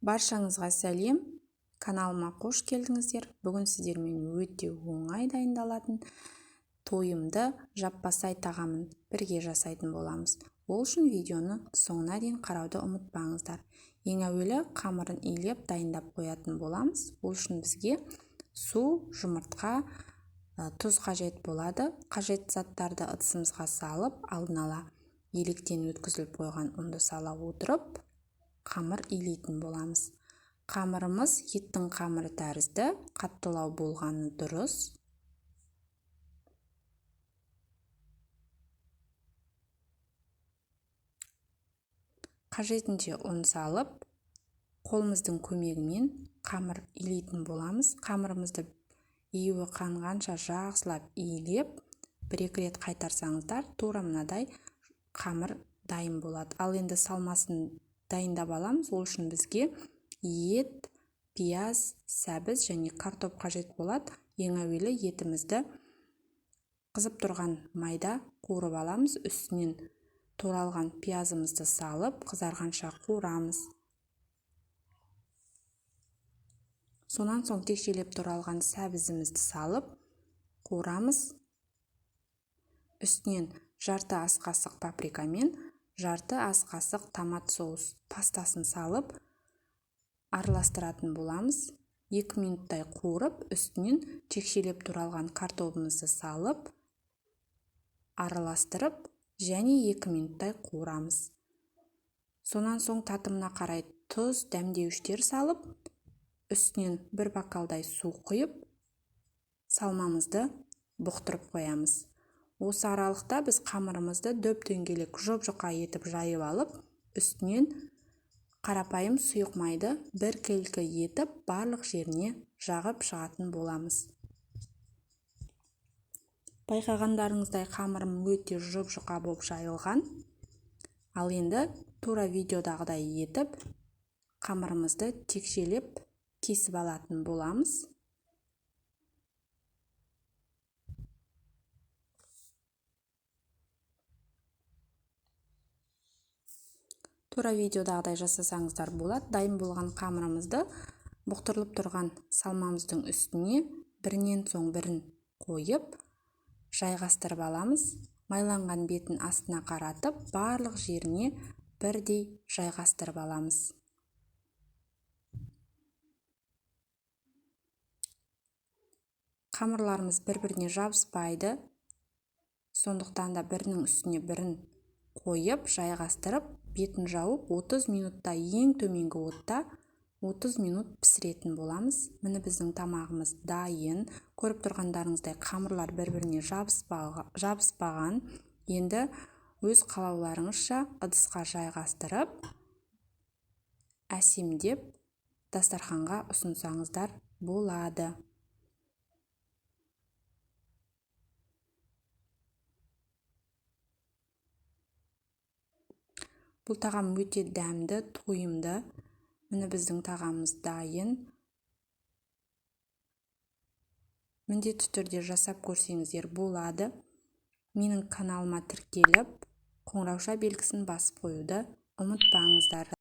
Баршаңызға сәлем, каналыма қош келдіңіздер. Бүгін сіздермен өте оңай дайындалатын тойымды жаппасай тағамын бірге жасайтын боламыз. Ол үшін видеоны соңына дейін қарауды ұмытпаңыздар. Ең әуелі қамырын илеп дайындап қоятын боламыз. Ол үшін бізге су, жұмыртқа, тұз қажет болады. Қажет заттарды ыдысымызға салып, алдын ала електен өткізіліп қойған ұнды сала отырып, қамыр илейтін боламыз. Қамырымыз еттің қамыры тәрізді, қаттылау болғаны дұрыс. Қажетінше ұн салып, қолымыздың көмегімен қамыр илейтін боламыз. Қамырымызды июі қанғанша жақсылап илеп, бір-екі рет қайтарсаңыздар, тура мынадай қамыр дайын болады. Ал енді салмасын дайындап аламыз. Ол үшін бізге ет, пияз, сәбіз және картоп қажет болады. Ең әуелі етімізді қызып тұрған майда қуырып аламыз. Үстінен туралған пиязымызды салып, қызарғанша қуырамыз. Сонан соң текшелеп туралған сәбізімізді салып, қуырамыз. Үстінен жарты ас қасық паприка мен жарты ас қасық томат соус пастасын салып, араластыратын боламыз. 2 минуттай қуырып, үстінен текшелеп туралған картопымызды салып, араластырып, және 2 минуттай қуырамыз. Сонан соң татымына қарай тұз, дәмдеуіштер салып, үстінен 1 бокалдай су құйып, салмамызды бұқтырып қоямыз. Осы аралықта біз қамырымызды дөп-дөңгелек жұп-жұқа етіп жайып алып, үстінен қарапайым сұйық майды бір келкі етіп, барлық жеріне жағып шығатын боламыз. Байқағандарыңыздай қамырым өте жұп-жұқа болып жайылған. Ал енді тура видеодағыдай етіп, қамырымызды текшелеп кесіп алатын боламыз. Тура видеодағыдай жасасаңыздар болады. Дайын болған қамырымызды бұқтырылып тұрған салмамыздың үстіне бірінен соң бірін қойып, жайғастырып аламыз. Майланған бетін астына қаратып, барлық жеріне бірдей жайғастырып аламыз. Қамырларымыз бір-біріне жабыспайды. Сондықтан да бірінің үстіне бірін қойып, жайғастырып, бетін жауып, 30 минутта ең төменгі отта 30 минут пісіретін боламыз. Міне біздің тамағымыз дайын. Көріп тұрғандарыңыздай қамырлар бір-біріне жабыспаған. Енді өз қалауларыңызша ыдысқа жайғастырып, әсемдеп дастарханға ұсынсаңыздар болады. Бұл тағам өте дәмді, тойымды. Міне біздің тағамымыз дайын. Міндетті түрде жасап көрсеңіздер болады. Менің каналыма тіркеліп, қоңырауша белгісін басып қоюды ұмытпаңыздар.